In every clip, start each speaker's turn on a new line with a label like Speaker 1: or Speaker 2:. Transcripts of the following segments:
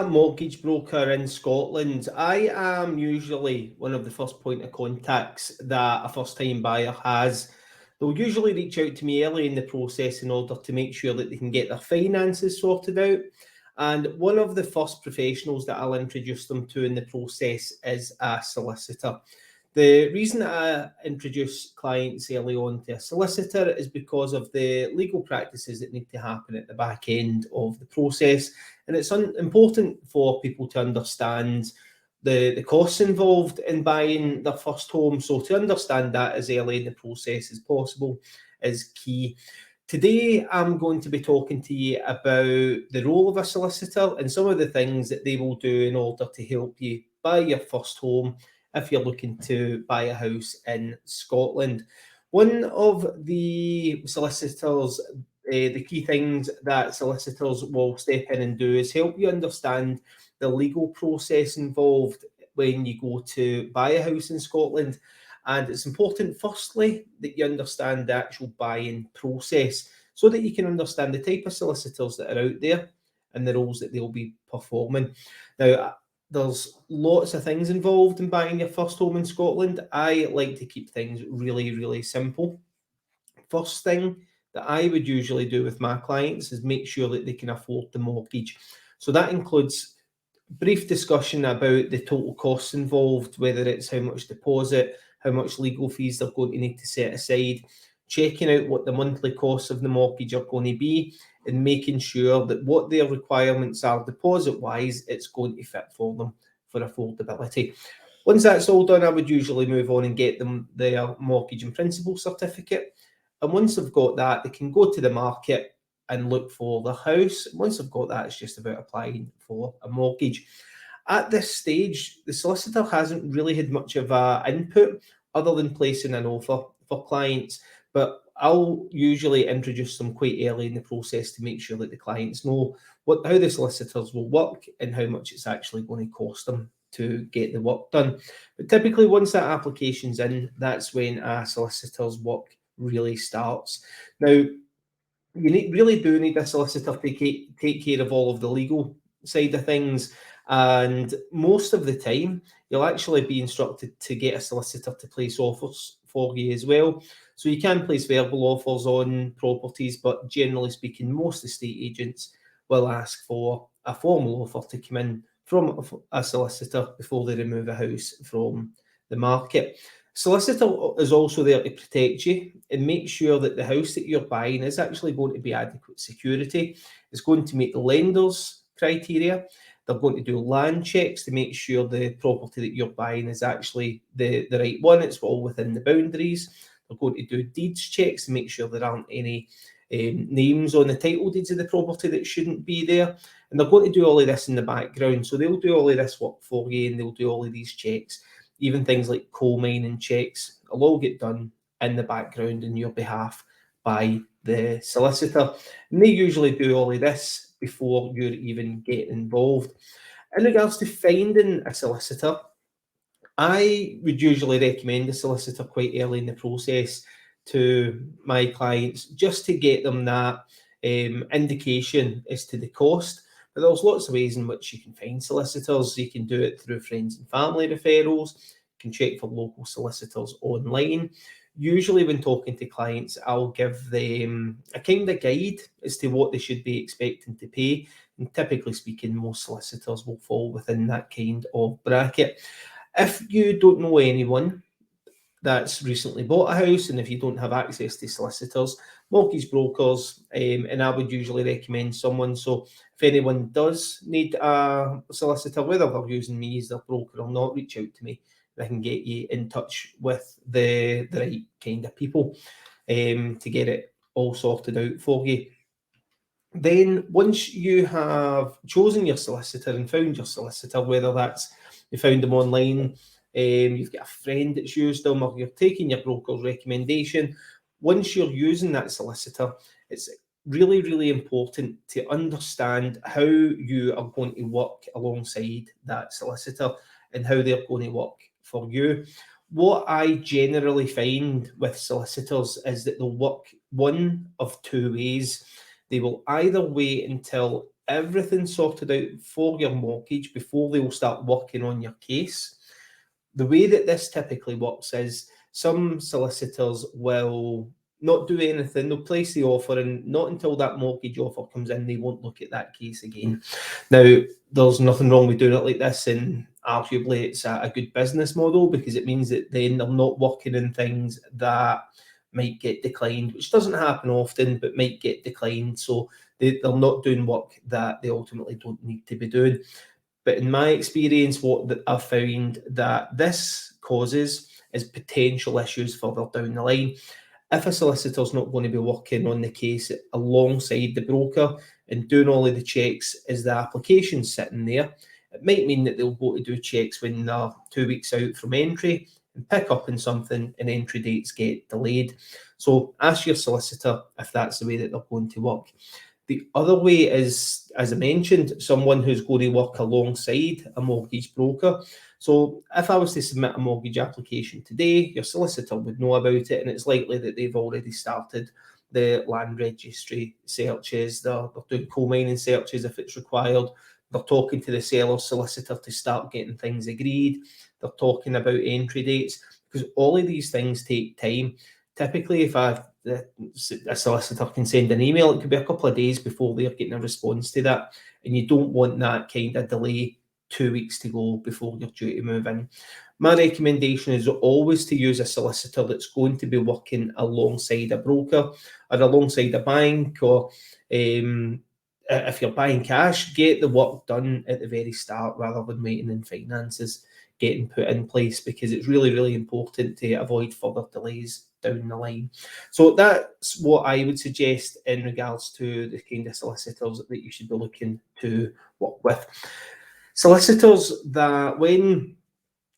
Speaker 1: A mortgage broker in Scotland, I am usually one of the first point of contacts that a first time buyer has. They'll usually reach out to me early in the process in order to make sure that they can get their finances sorted out. And one of the first professionals that I'll introduce them to in the process is a solicitor. The reason that I introduce clients early on to a solicitor is because of the legal practices that need to happen at the back end of the process. And it's important for people to understand the costs involved in buying their first home. So to understand that as early in the process as possible is key. Today, I'm going to be talking to you about the role of a solicitor and some of the things that they will do in order to help you buy your first home if you're looking to buy a house in Scotland. One of the solicitors, the key things that solicitors will step in and do is help you understand the legal process involved when you go to buy a house in Scotland. And it's important, firstly, that you understand the actual buying process so that you can understand the type of solicitors that are out there and the roles that they'll be performing. Now, there's lots of things involved in buying your first home in Scotland. I like to keep things really, really simple. First thing that I would usually do with my clients is make sure that they can afford the mortgage. So that includes brief discussion about the total costs involved, whether it's how much deposit, how much legal fees they're going to need to set aside, checking out what the monthly costs of the mortgage are going to be, and making sure that what their requirements are deposit-wise, it's going to fit for them for affordability. Once that's all done, I would usually move on and get them their mortgage in principle certificate. And once they've got that, they can go to the market and look for the house. Once they've got that, it's just about applying for a mortgage. At this stage, the solicitor hasn't really had much of an input other than placing an offer for clients, but I'll usually introduce them quite early in the process to make sure that the clients know how the solicitors will work and how much it's actually going to cost them to get the work done. But typically, once that application's in, that's when a solicitor's work really starts. Now, you really do need a solicitor to take care of all of the legal side of things. And most of the time, you'll actually be instructed to get a solicitor to place offers for you as well. So you can place verbal offers on properties, but generally speaking, most estate agents will ask for a formal offer to come in from a solicitor before they remove a house from the market. Solicitor is also there to protect you and make sure that the house that you're buying is actually going to be adequate security. It's going to meet the lender's criteria. They're going to do land checks to make sure the property that you're buying is actually the right one. It's all within the boundaries. They're going to do deeds checks to make sure there aren't any names on the title deeds of the property that shouldn't be there. And they're going to do all of this in the background. So they'll do all of this work for you and they'll do all of these checks. Even things like coal mining checks will all get done in the background on your behalf by the solicitor. And they usually do all of this before you're even getting involved. In regards to finding a solicitor, I would usually recommend a solicitor quite early in the process to my clients just to get them that indication as to the cost. But there's lots of ways in which you can find solicitors. You can do it through friends and family referrals. You can check for local solicitors online. Usually when talking to clients, I'll give them a kind of guide as to what they should be expecting to pay. And typically speaking, most solicitors will fall within that kind of bracket. If you don't know anyone that's recently bought a house, and if you don't have access to solicitors, mortgage brokers, and I would usually recommend someone. So if anyone does need a solicitor, whether they're using me as their broker or not, reach out to me. I can get you in touch with the right kind of people to get it all sorted out for you. Then once you have chosen your solicitor and found your solicitor, whether that's you found them online, you've got a friend that's used them, or you're taking your broker's recommendation, once you're using that solicitor, it's really, really important to understand how you are going to work alongside that solicitor and how they're going to work for you. What I generally find with solicitors is that they'll work one of two ways. They will either wait until everything sorted out for your mortgage before they will start working on your case. The way that this typically works is some solicitors will not do anything. They'll place the offer, and not until that mortgage offer comes in, they won't look at that case again. Now, there's nothing wrong with doing it like this, and arguably it's a good business model, because it means that then they're not working in things that might get declined, which doesn't happen often, but might get declined. So they're not doing work that they ultimately don't need to be doing. But in my experience, what I've found that this causes is potential issues further down the line. If a solicitor's not going to be working on the case alongside the broker and doing all of the checks as the application's sitting there, it might mean that they'll go to do checks when they're 2 weeks out from entry and pick up on something, and entry dates get delayed. So ask your solicitor if that's the way that they're going to work. The other way is, as I mentioned, someone who's going to work alongside a mortgage broker. So if I was to submit a mortgage application today, your solicitor would know about it, and it's likely that they've already started the land registry searches. They're doing coal mining searches if it's required. They're talking to the seller's solicitor to start getting things agreed. They're talking about entry dates, because all of these things take time. Typically, if a solicitor can send an email, it could be a couple of days before they're getting a response to that, and you don't want that kind of delay 2 weeks to go before you're due to move in. My recommendation is always to use a solicitor that's going to be working alongside a broker or alongside a bank, or if you're buying cash, get the work done at the very start rather than waiting in finances getting put in place, because it's really, really important to avoid further delays down the line. So that's what I would suggest in regards to the kind of solicitors that you should be looking to work with. Solicitors that, when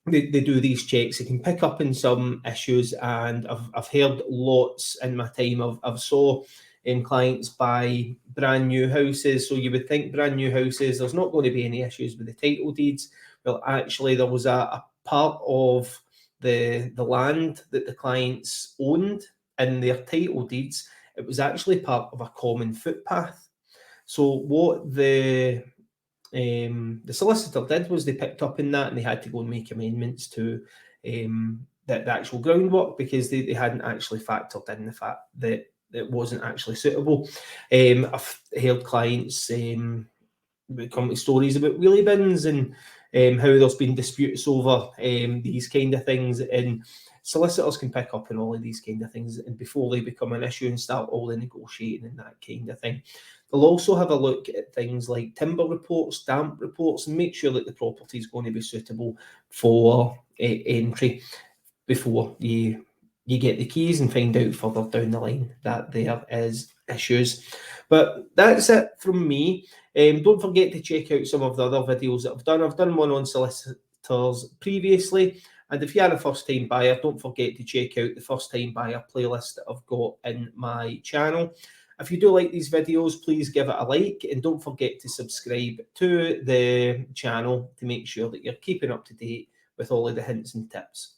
Speaker 1: they do these checks, they can pick up on some issues, and I've heard lots in my time. I've saw clients buy brand new houses. So you would think brand new houses, there's not going to be any issues with the title deeds. Well, actually, there was a part of the land that the clients owned in their title deeds. It was actually part of a common footpath. So what the solicitor did was they picked up in that, and they had to go and make amendments to the actual groundwork, because they hadn't actually factored in the fact that it wasn't actually suitable. I've heard clients come to stories about wheelie bins and how there's been disputes over these kind of things, and solicitors can pick up on all of these kind of things, and before they become an issue and start all the negotiating and that kind of thing. They'll also have a look at things like timber reports, damp reports, and make sure that the property is going to be suitable for entry before you get the keys and find out further down the line that there is issues. But that's it from me. Don't forget to check out some of the other videos that I've done. I've done one on solicitors previously, and if you are a first-time buyer, don't forget to check out the first-time buyer playlist that I've got in my channel. If you do like these videos, please give it a like, and don't forget to subscribe to the channel to make sure that you're keeping up to date with all of the hints and tips.